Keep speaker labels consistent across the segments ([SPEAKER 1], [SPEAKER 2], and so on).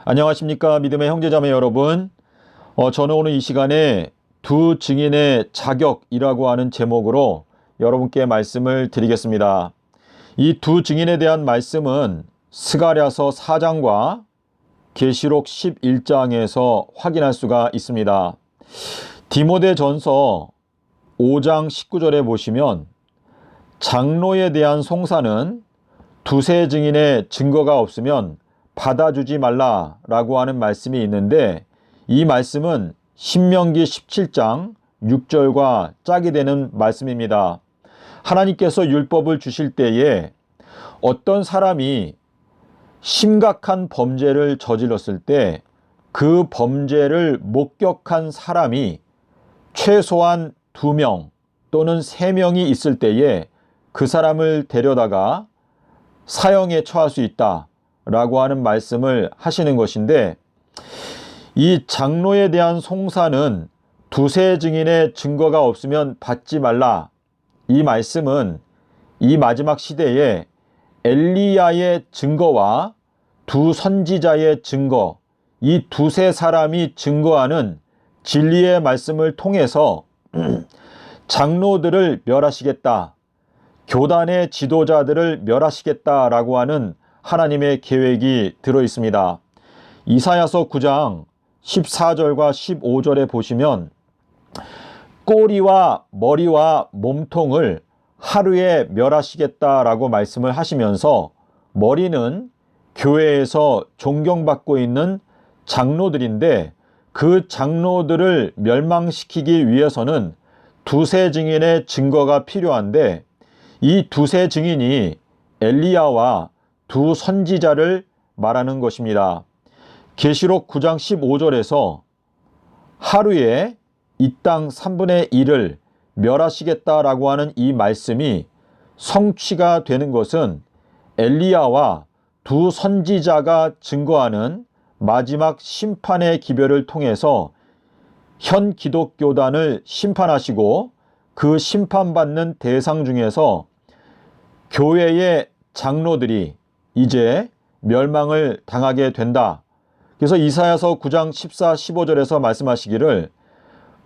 [SPEAKER 1] 안녕하십니까 믿음의 형제자매 여러분. 저는 오늘 이 시간에 두 증인의 자격이라고 하는 제목으로 여러분께 말씀을 드리겠습니다. 이 두 증인에 대한 말씀은 스가랴서 4장과 계시록 11장에서 확인할 수가 있습니다. 디모데전서 5장 19절에 보시면 장로에 대한 송사는 두세 증인의 증거가 없으면 받아주지 말라라고 하는 말씀이 있는데, 이 말씀은 신명기 17장 6절과 짝이 되는 말씀입니다. 하나님께서 율법을 주실 때에 어떤 사람이 심각한 범죄를 저질렀을 때 그 범죄를 목격한 사람이 최소한 2명 또는 3명이 있을 때에 그 사람을 데려다가 사형에 처할 수 있다라고 하는 말씀을 하시는 것인데, 이 장로에 대한 송사는 두세 증인의 증거가 없으면 받지 말라, 이 말씀은 이 마지막 시대에 엘리야의 증거와 두 선지자의 증거, 이 두세 사람이 증거하는 진리의 말씀을 통해서 장로들을 멸하시겠다, 교단의 지도자들을 멸하시겠다라고 하는 하나님의 계획이 들어 있습니다. 이사야서 9장 14절과 15절에 보시면 꼬리와 머리와 몸통을 하루에 멸하시겠다라고 말씀을 하시면서, 머리는 교회에서 존경받고 있는 장로들인데 그 장로들을 멸망시키기 위해서는 두세 증인의 증거가 필요한데, 이 두세 증인이 엘리야와 두 선지자를 말하는 것입니다. 계시록 9장 15절에서 하루에 이 땅 3분의 1을 멸하시겠다라고 하는 이 말씀이 성취가 되는 것은 엘리야와 두 선지자가 증거하는 마지막 심판의 기별을 통해서 현 기독교단을 심판하시고 그 심판받는 대상 중에서 교회의 장로들이 이제 멸망을 당하게 된다. 그래서 이사야서 9장 14, 15절에서 말씀하시기를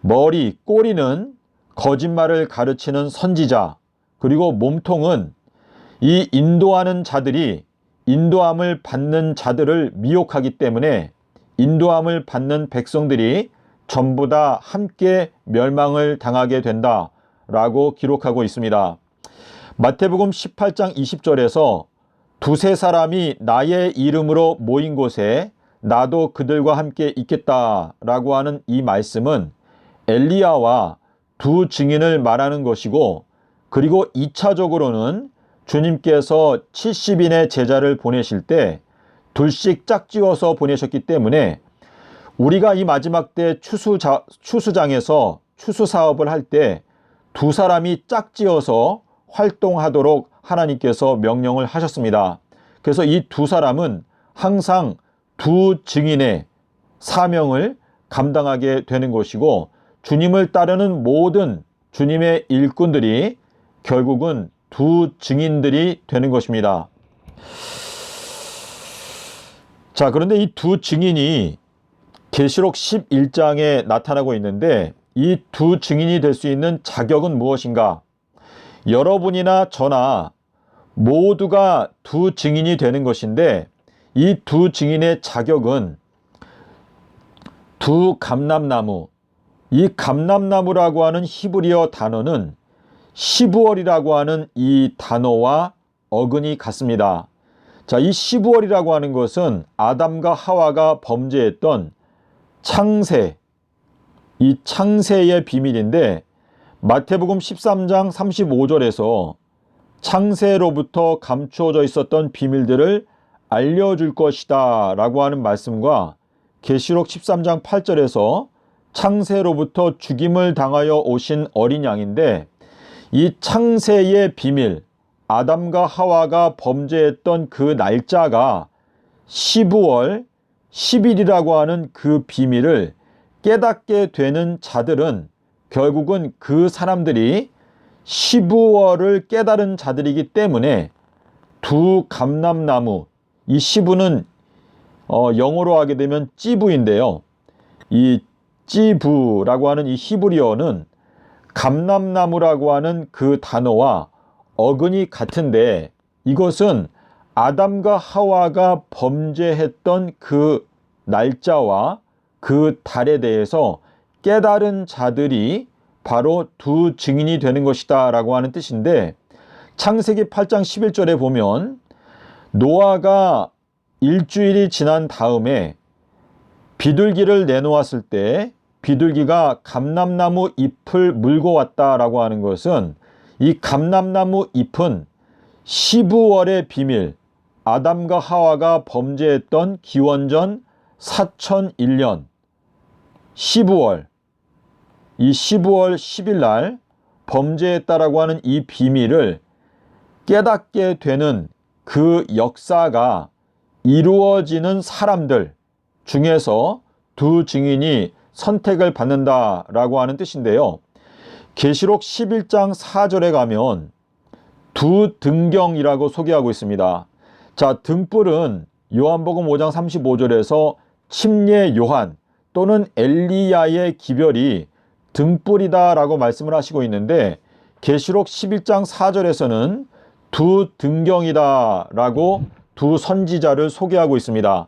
[SPEAKER 1] 머리, 꼬리는 거짓말을 가르치는 선지자, 그리고 몸통은 이 인도하는 자들이 인도함을 받는 자들을 미혹하기 때문에 인도함을 받는 백성들이 전부 다 함께 멸망을 당하게 된다라고 기록하고 있습니다. 마태복음 18장 20절에서 두세 사람이 나의 이름으로 모인 곳에 나도 그들과 함께 있겠다라고 하는 이 말씀은 엘리야와 두 증인을 말하는 것이고, 그리고 2차적으로는 주님께서 70인의 제자를 보내실 때 둘씩 짝지어서 보내셨기 때문에 우리가 이 마지막 때 추수장에서 추수사업을 할 때 두 사람이 짝지어서 활동하도록 하나님께서 명령을 하셨습니다. 그래서 이 두 사람은 항상 두 증인의 사명을 감당하게 되는 것이고, 주님을 따르는 모든 주님의 일꾼들이 결국은 두 증인들이 되는 것입니다. 자, 그런데 이 두 증인이 계시록 11장에 나타나고 있는데, 이 두 증인이 될 수 있는 자격은 무엇인가? 여러분이나 저나 모두가 두 증인이 되는 것인데, 이 두 증인의 자격은 두 감람나무, 이 감람나무라고 하는 히브리어 단어는 시부월이라고 하는 이 단어와 어근이 같습니다. 자, 이 시부월이라고 하는 것은 아담과 하와가 범죄했던 창세, 이 창세의 비밀인데, 마태복음 13장 35절에서 창세로부터 감추어져 있었던 비밀들을 알려줄 것이다 라고 하는 말씀과 계시록 13장 8절에서 창세로부터 죽임을 당하여 오신 어린 양인데, 이 창세의 비밀, 아담과 하와가 범죄했던 그 날짜가 12월 10일이라고 하는 그 비밀을 깨닫게 되는 자들은 결국은 그 사람들이 12월을 깨달은 자들이기 때문에 두 감람나무, 이 시부는 영어로 하게 되면 찌부인데요. 이 찌부라고 하는 이 히브리어는 감람나무라고 하는 그 단어와 어근이 같은데, 이것은 아담과 하와가 범죄했던 그 날짜와 그 달에 대해서 깨달은 자들이 바로 두 증인이 되는 것이다 라고 하는 뜻인데, 창세기 8장 11절에 보면 노아가 일주일이 지난 다음에 비둘기를 내놓았을 때 비둘기가 감람나무 잎을 물고 왔다라고 하는 것은, 이 감람나무 잎은 시부월의 비밀, 아담과 하와가 범죄했던 기원전 4001년 시부월, 이 시부월 10일 날 범죄했다라고 하는 이 비밀을 깨닫게 되는 그 역사가 이루어지는 사람들 중에서 두 증인이 선택을 받는다라고 하는 뜻인데요. 계시록 11장 4절에 가면 두 등경이라고 소개하고 있습니다. 자, 등불은 요한복음 5장 35절에서 침례 요한 또는 엘리야의 기별이 등불이다 라고 말씀을 하시고 있는데, 계시록 11장 4절에서는 두 등경이다 라고 두 선지자를 소개하고 있습니다.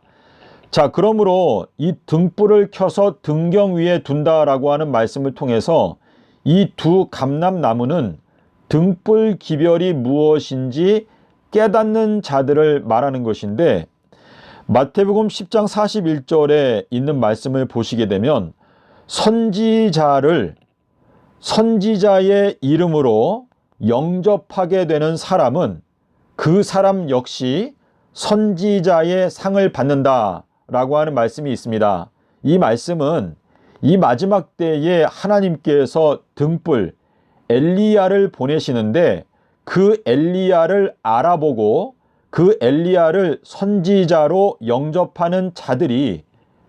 [SPEAKER 1] 자, 그러므로 이 등불을 켜서 등경 위에 둔다라고 하는 말씀을 통해서 이 두 감람나무는 등불 기별이 무엇인지 깨닫는 자들을 말하는 것인데, 마태복음 10장 41절에 있는 말씀을 보시게 되면 선지자의 이름으로 영접하게 되는 사람은 그 사람 역시 선지자의 상을 받는다 라고 하는 말씀이 있습니다. 이 말씀은 이 마지막 때에 하나님께서 등불 엘리야를 보내시는데, 그 엘리야를 알아보고 그 엘리야를 선지자로 영접하는 자들이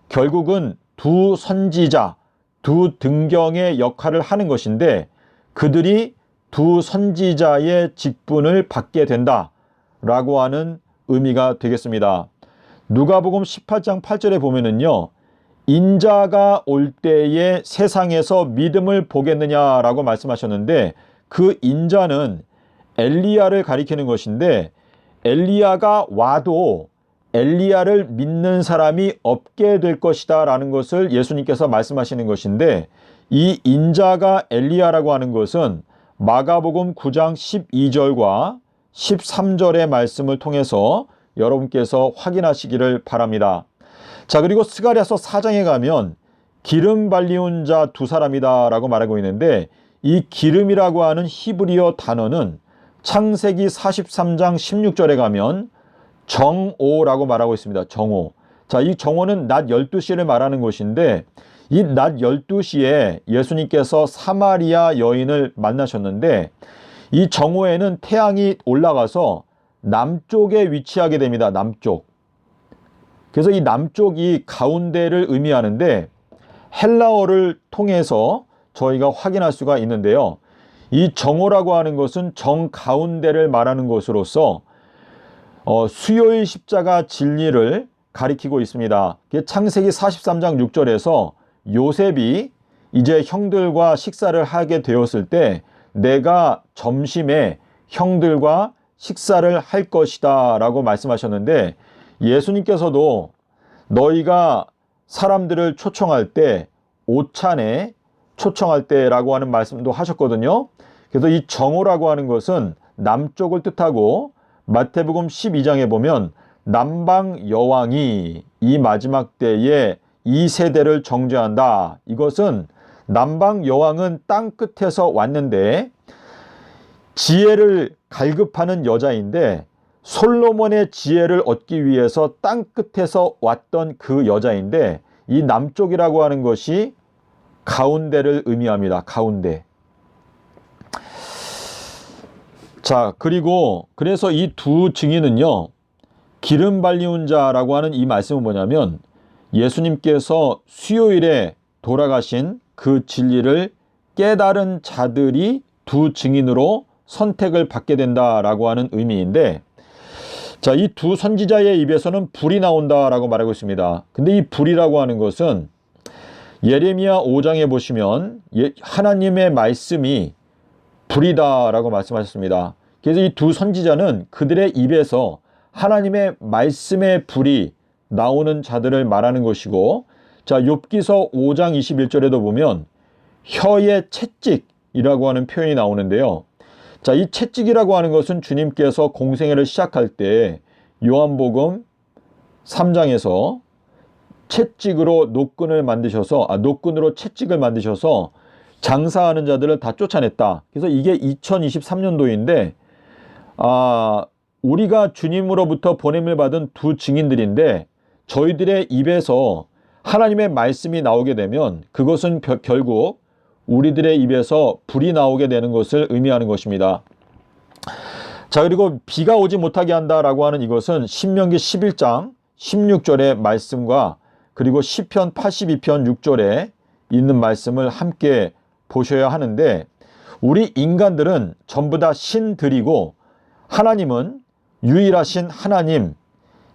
[SPEAKER 1] 결국은 두 선지자, 두 등경의 역할을 하는 것인데, 그들이 두 선지자의 직분을 받게 된다라고 하는 의미가 되겠습니다. 누가복음 18장 8절에 보면은요, 인자가 올 때에 세상에서 믿음을 보겠느냐라고 말씀하셨는데, 그 인자는 엘리야를 가리키는 것인데, 엘리야가 와도 엘리야를 믿는 사람이 없게 될 것이다 라는 것을 예수님께서 말씀하시는 것인데, 이 인자가 엘리야라고 하는 것은 마가복음 9장 12절과 13절의 말씀을 통해서 여러분께서 확인하시기를 바랍니다. 자, 그리고 스가랴서 4장에 가면 기름 발리운 자 두 사람이다 라고 말하고 있는데, 이 기름이라고 하는 히브리어 단어는 창세기 43장 16절에 가면 정오라고 말하고 있습니다. 정오. 자, 이 정오는 낮 12시를 말하는 것인데, 이 낮 12시에 예수님께서 사마리아 여인을 만나셨는데, 이 정오에는 태양이 올라가서 남쪽에 위치하게 됩니다. 남쪽. 그래서 이 남쪽이 가운데를 의미하는데, 헬라어를 통해서 저희가 확인할 수가 있는데요. 이 정오라고 하는 것은 정가운데를 말하는 것으로서 수요일 십자가 진리를 가리키고 있습니다. 창세기 43장 6절에서 요셉이 이제 형들과 식사를 하게 되었을 때, 내가 점심에 형들과 식사를 할 것이다 라고 말씀하셨는데, 예수님께서도 너희가 사람들을 초청할 때 오찬에 초청할 때라고 하는 말씀도 하셨거든요. 그래서 이 정오라고 하는 것은 남쪽을 뜻하고, 마태복음 12장에 보면 남방 여왕이 이 마지막 때에 이 세대를 정죄한다. 이것은 남방 여왕은 땅 끝에서 왔는데 지혜를 갈급하는 여자인데, 솔로몬의 지혜를 얻기 위해서 땅 끝에서 왔던 그 여자인데, 이 남쪽이라고 하는 것이 가운데를 의미합니다. 가운데. 자, 그리고 그래서 이 두 증인은요, 기름 발리운 자라고 하는 이 말씀은 뭐냐면, 예수님께서 수요일에 돌아가신 그 진리를 깨달은 자들이 두 증인으로 선택을 받게 된다라고 하는 의미인데, 자, 이 두 선지자의 입에서는 불이 나온다라고 말하고 있습니다. 근데 이 불이라고 하는 것은 예레미야 5장에 보시면 하나님의 말씀이 불이다라고 말씀하셨습니다. 그래서 이 두 선지자는 그들의 입에서 하나님의 말씀의 불이 나오는 자들을 말하는 것이고, 자, 욥기서 5장 21절에도 보면 혀의 채찍이라고 하는 표현이 나오는데요. 자, 이 채찍이라고 하는 것은 주님께서 공생애를 시작할 때 요한복음 3장에서 채찍으로 노끈으로 채찍을 만드셔서 장사하는 자들을 다 쫓아냈다. 그래서 이게 2023년도인데 우리가 주님으로부터 보냄을 받은 두 증인들인데, 저희들의 입에서 하나님의 말씀이 나오게 되면 그것은 결국 우리들의 입에서 불이 나오게 되는 것을 의미하는 것입니다. 자, 그리고 비가 오지 못하게 한다라고 하는 이것은 신명기 11장 16절의 말씀과 그리고 시편 82편 6절에 있는 말씀을 함께 보셔야 하는데, 우리 인간들은 전부 다 신들이고 하나님은 유일하신 하나님,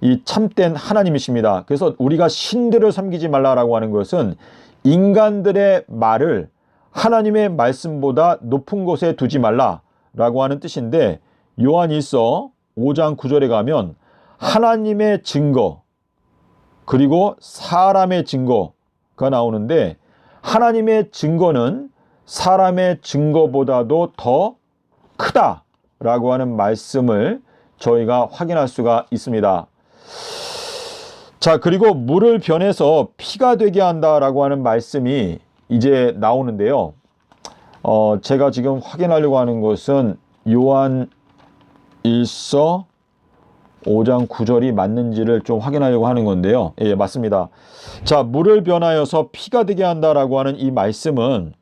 [SPEAKER 1] 이 참된 하나님이십니다. 그래서 우리가 신들을 섬기지 말라라고 하는 것은 인간들의 말을 하나님의 말씀보다 높은 곳에 두지 말라라고 하는 뜻인데, 요한일서 5장 9절에 가면 하나님의 증거 그리고 사람의 증거가 나오는데, 하나님의 증거는 사람의 증거보다도 더 크다라고 하는 말씀을 저희가 확인할 수가 있습니다. 자, 그리고 물을 변해서 피가 되게 한다라고 하는 말씀이 이제 나오는데요. 제가 지금 확인하려고 하는 것은 요한일서 5장 9절이 맞는지를 좀 확인하려고 하는 건데요. 예, 맞습니다. 자, 물을 변하여서 피가 되게 한다라고 하는 이 말씀은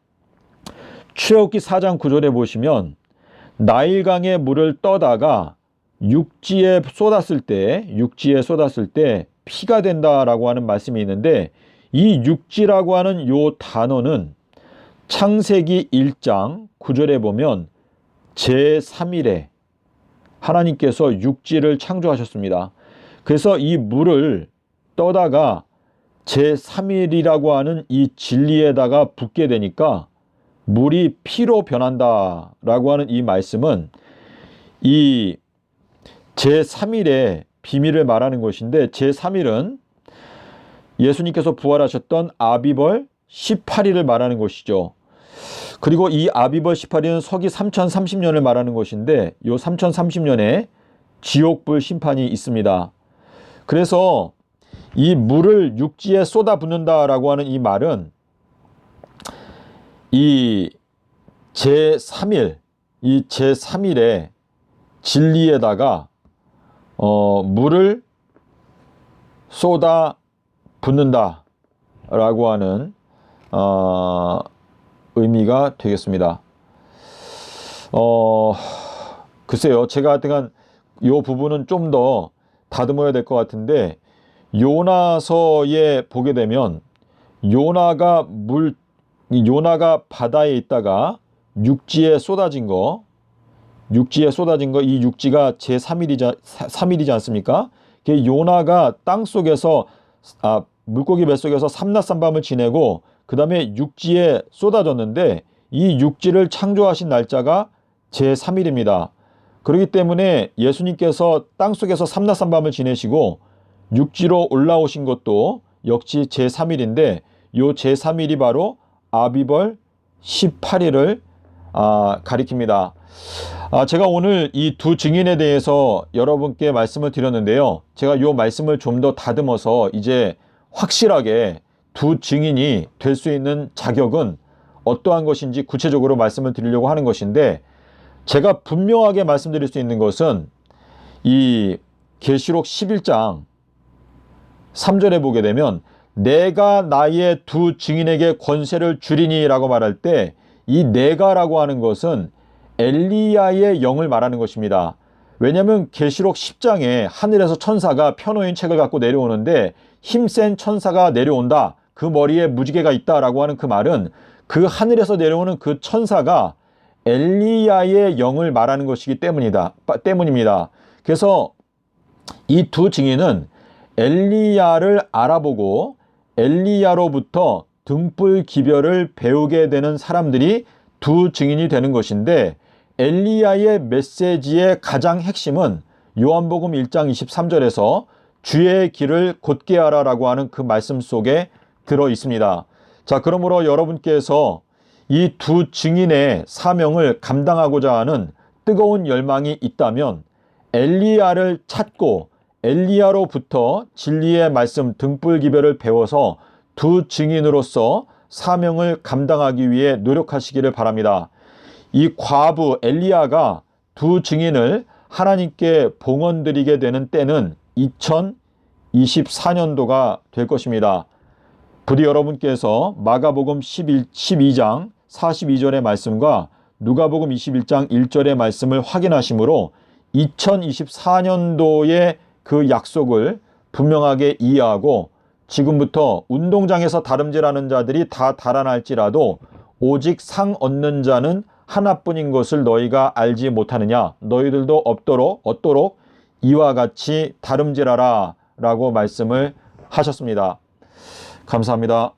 [SPEAKER 1] 출애굽기 4장 9절에 보시면 나일강의 물을 떠다가 육지에 쏟았을 때 피가 된다라고 하는 말씀이 있는데, 이 육지라고 하는 요 단어는 창세기 1장 9절에 보면 제3일에 하나님께서 육지를 창조하셨습니다. 그래서 이 물을 떠다가 제3일이라고 하는 이 진리에다가 붓게 되니까 물이 피로 변한다라고 하는 이 말씀은 이 제3일의 비밀을 말하는 것인데, 제3일은 예수님께서 부활하셨던 아비벌 18일을 말하는 것이죠. 그리고 이 아비벌 18일은 서기 3030년을 말하는 것인데, 이 3030년에 지옥불 심판이 있습니다. 그래서 이 물을 육지에 쏟아붓는다라고 하는 이 말은 이 제3일, 이 제3일의 진리에다가 물을 쏟아 붓는다 라고 하는 의미가 되겠습니다. 글쎄요, 제가 하여튼 이 부분은 좀 더 다듬어야 될 것 같은데, 요나서에 보게 되면 요나가 바다에 있다가 육지에 쏟아진 거, 이 육지가 제3일이지 않습니까? 요나가 땅속에서 물고기 뱃속에서 삼낮삼밤을 지내고 그 다음에 육지에 쏟아졌는데, 이 육지를 창조하신 날짜가 제3일입니다. 그렇기 때문에 예수님께서 땅속에서 삼낮삼밤을 지내시고 육지로 올라오신 것도 역시 제3일인데, 요 제3일이 바로 아비벌 18일을 가리킵니다. 제가 오늘 이 두 증인에 대해서 여러분께 말씀을 드렸는데요. 제가 이 말씀을 좀 더 다듬어서 이제 확실하게 두 증인이 될 수 있는 자격은 어떠한 것인지 구체적으로 말씀을 드리려고 하는 것인데, 제가 분명하게 말씀드릴 수 있는 것은 이 계시록 11장 3절에 보게 되면 내가 나의 두 증인에게 권세를 주리니 라고 말할 때, 이 내가라고 하는 것은 엘리야의 영을 말하는 것입니다. 왜냐하면 계시록 10장에 하늘에서 천사가 펴놓인 책을 갖고 내려오는데, 힘센 천사가 내려온다, 그 머리에 무지개가 있다라고 하는 그 말은 그 하늘에서 내려오는 그 천사가 엘리야의 영을 말하는 것이기 때문입니다. 그래서 이 두 증인은 엘리야를 알아보고 엘리야로부터 등불 기별을 배우게 되는 사람들이 두 증인이 되는 것인데, 엘리야의 메시지의 가장 핵심은 요한복음 1장 23절에서 주의 길을 곧게 하라라고 하는 그 말씀 속에 들어 있습니다. 자, 그러므로 여러분께서 이 두 증인의 사명을 감당하고자 하는 뜨거운 열망이 있다면 엘리야를 찾고 엘리야로부터 진리의 말씀 등불 기별을 배워서 두 증인으로서 사명을 감당하기 위해 노력하시기를 바랍니다. 이 과부 엘리야가 두 증인을 하나님께 봉헌드리게 되는 때는 2024년도가 될 것입니다. 부디 여러분께서 마가복음 12장 42절의 말씀과 누가복음 21장 1절의 말씀을 확인하시므로 2024년도의 그 약속을 분명하게 이해하고, 지금부터 운동장에서 다름질하는 자들이 다 달아날지라도 오직 상 얻는 자는 하나뿐인 것을 너희가 알지 못하느냐. 너희들도 얻도록 이와 같이 다름질하라 라고 말씀을 하셨습니다. 감사합니다.